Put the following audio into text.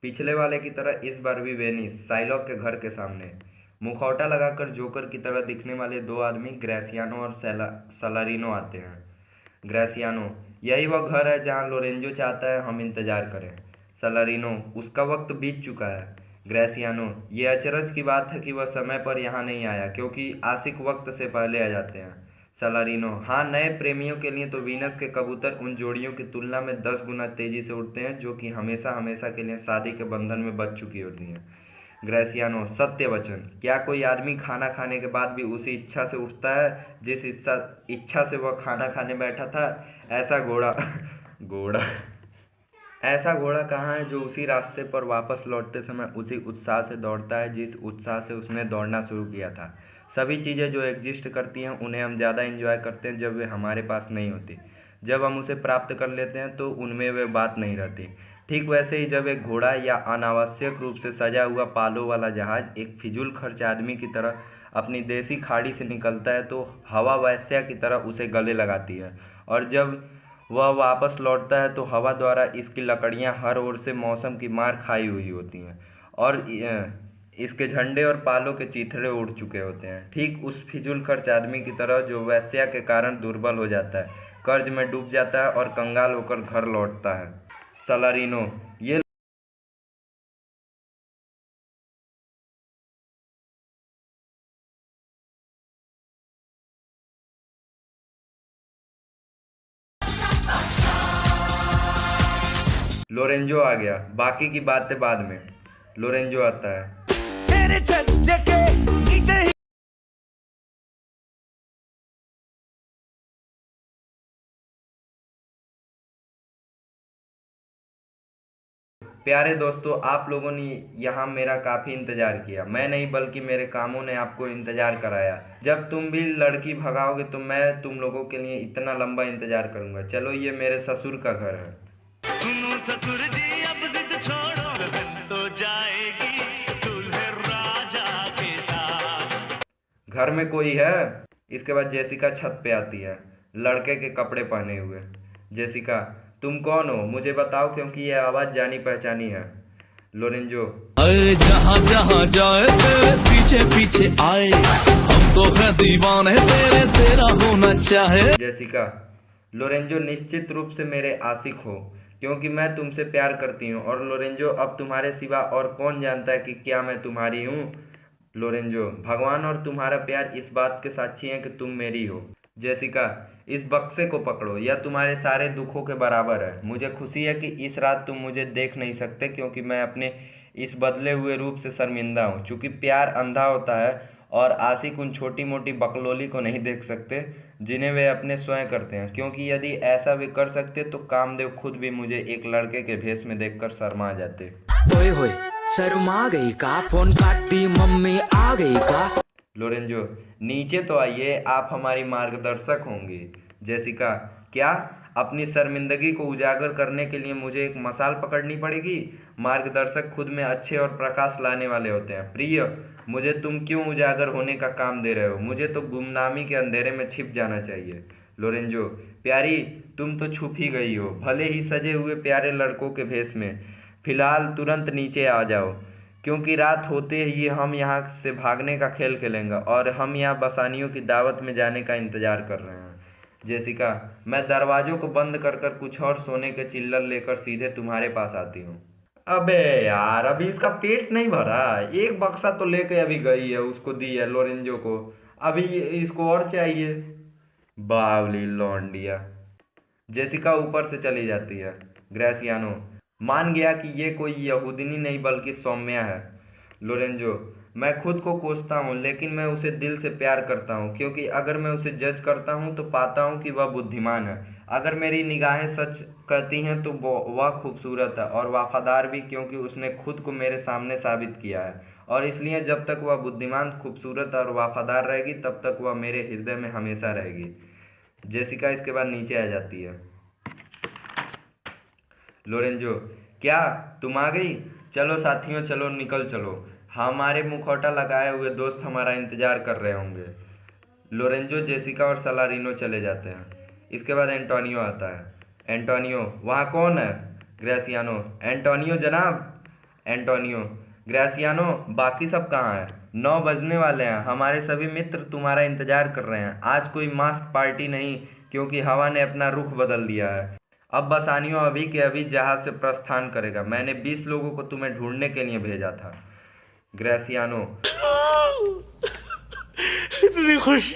पिछले वाले की तरह इस बार भी वेनिस साइलॉक के घर के सामने मुखौटा लगाकर जोकर की तरह दिखने वाले दो आदमी ग्रेसियानो और सलारिनो आते हैं। ग्रेसियानो, यही वह घर है जहाँ लोरेंजो चाहता है हम इंतजार करें। सलारिनो, उसका वक्त बीत चुका है। ग्रेसियानो, ये अचरज की बात है कि वह समय पर यहाँ नहीं आया क्योंकि आशिक वक्त से पहले आ जाते हैं। सलारिनो, हाँ, नए प्रेमियों के लिए तो वीनस के कबूतर उन जोड़ियों की तुलना में 10 गुना तेजी से उड़ते हैं जो कि हमेशा हमेशा के लिए शादी के बंधन में बंध चुकी होती हैं। ग्रेसियानो, सत्य वचन, क्या कोई आदमी खाना खाने के बाद भी उसी इच्छा से उठता है जिस इच्छा इच्छा से वह खाना खाने बैठा था? ऐसा घोड़ा घोड़ा ऐसा घोड़ा कहाँ है जो उसी रास्ते पर वापस लौटते समय उसी उत्साह से दौड़ता है जिस उत्साह से उसने दौड़ना शुरू किया था? सभी चीज़ें जो एग्जिस्ट करती हैं उन्हें हम ज़्यादा इंजॉय करते हैं जब वे हमारे पास नहीं होती। जब हम उसे प्राप्त कर लेते हैं तो उनमें वे बात नहीं रहती। ठीक वैसे ही जब एक घोड़ा या अनावश्यक रूप से सजा हुआ पालों वाला जहाज एक फिजूल खर्च आदमी की तरह अपनी देसी खाड़ी से निकलता है तो हवा वैश्या की तरह उसे गले लगाती है, और जब वह वापस लौटता है तो हवा द्वारा इसकी लकड़ियां हर ओर से मौसम की मार खाई हुई होती हैं और इसके झंडे और पालों के चीथड़े उड़ चुके होते हैं, ठीक उस फिजूल खर्च आदमी की तरह जो वैश्या के कारण दुर्बल हो जाता है, कर्ज में डूब जाता है और कंगाल होकर घर लौटता है। सलारिनो, ये लोरेंजो आ गया, बाकी की बातें बाद में। लोरेंजो आता है। तेरे छज्जे के नीचे ही प्यारे दोस्तों, आप लोगों ने यहाँ मेरा काफ़ी इंतज़ार किया। मैं नहीं बल्कि मेरे कामों ने आपको इंतज़ार कराया। जब तुम भी लड़की भगाओगे तो मैं तुम लोगों के लिए इतना लंबा इंतज़ार करूँगा। चलो, ये मेरे ससुर का घर है। सुनो ससुर जी अब जिद छोड़ो बन तो जाएगी दूल्हे राजा के साथ। घर में कोई है? इसके बाद जेसिका छत पे आती है, लड़के के कपड़े पहने हुए। जेसिका, तुम कौन हो? मुझे बताओ क्योंकि ये आवाज़ जानी पहचानी है। लोरेंजो, अरे जहाँ जहाँ जाए तेरे पीछे पीछे आए, हम तो हैं दीवाने तेरे, तेरा होना चाहे। जेसिका, लोरेंजो, निश्चित रूप से मेरे आशिक हो क्योंकि मैं तुमसे प्यार करती हूँ, और लोरेंजो, अब तुम्हारे सिवा और कौन जानता है कि क्या मैं तुम्हारी हूँ? लोरेंजो, भगवान और तुम्हारा प्यार इस बात के साक्षी हैं कि तुम मेरी हो। जेसिका, इस बक्से को पकड़ो, यह तुम्हारे सारे दुखों के बराबर है। मुझे खुशी है कि इस रात तुम मुझे देख नहीं सकते क्योंकि मैं अपने इस बदले हुए रूप से शर्मिंदा हूँ। चूंकि प्यार अंधा होता है और आशिक उन छोटी मोटी बकलोली को नहीं देख सकते जिन्हें वे अपने स्वयं करते हैं, क्योंकि यदि ऐसा वे कर सकते तो कामदेव खुद भी मुझे एक लड़के के भेष में देखकर शर्मा जाते। ओए होए, शर्मा गई का? फोन काट दी, मम्मी आ गई का? लोरेंजो, नीचे तो आइए, आप हमारी मार्गदर्शक होंगी। जेसिका, क्या? अपनी शर्मिंदगी को उजागर करने के लिए मुझे एक मशाल पकड़नी पड़ेगी? मार्गदर्शक खुद में अच्छे और प्रकाश लाने वाले होते हैं। प्रिय, मुझे तुम क्यों उजागर होने का काम दे रहे हो? मुझे तो गुमनामी के अंधेरे में छिप जाना चाहिए। लोरेंजो, प्यारी, तुम तो छुप ही गई हो, भले ही सजे हुए प्यारे लड़कों के भेष में। फिलहाल तुरंत नीचे आ जाओ क्योंकि रात होते ही हम यहाँ से भागने का खेल खेलेंगे और हम यहाँ बसानियों की दावत में जाने का इंतजार कर रहे हैं। जेसिका, मैं दरवाजों को बंद कर कर कुछ और सोने के चिल्लर लेकर सीधे तुम्हारे पास आती हूँ। अबे यार, अभी इसका पेट नहीं भरा। एक बक्सा तो लेके अभी गई है, उसको दी है लोरेंजो को, अभी इसको और चाहिए। बावली लौंडिया। जेसिका ऊपर से चली जाती है। ग्रेसियानो मान गया कि ये कोई यहूदनी नहीं बल्कि सौम्या है। लोरेंजो, मैं खुद को कोसता हूँ लेकिन मैं उसे दिल से प्यार करता हूँ क्योंकि अगर मैं उसे जज करता हूँ तो पाता हूँ कि वह बुद्धिमान है। अगर मेरी निगाहें सच कहती हैं तो वह खूबसूरत है और वफादार भी क्योंकि उसने खुद को मेरे सामने साबित किया है, और इसलिए जब तक वह बुद्धिमान, खूबसूरत और वफादार रहेगी तब तक वह मेरे हृदय में हमेशा रहेगी। जेसिका इसके बाद नीचे आ जाती है। लोरेंजो, क्या तुम आ गई? चलो साथियों, चलो निकल चलो, हमारे मुखौटा लगाए हुए दोस्त हमारा इंतजार कर रहे होंगे। लोरेंजो, जेसिका और सलारिनो चले जाते हैं। इसके बाद एंटोनियो आता है। एंटोनियो, वहाँ कौन है? ग्रेसियानो, एंटोनियो जनाब, एंटोनियो, ग्रेसियानो बाकी सब कहाँ है? 9 बजने वाले हैं, हमारे सभी मित्र तुम्हारा इंतजार कर रहे हैं। आज कोई मास्क पार्टी नहीं, क्योंकि हवा ने अपना रुख बदल दिया है। अब बसानियों अभी के अभी जहाज से प्रस्थान करेगा। मैंने 20 लोगों को तुम्हें ढूंढने के लिए भेजा था। ग्रेसियानो, इतनी खुशी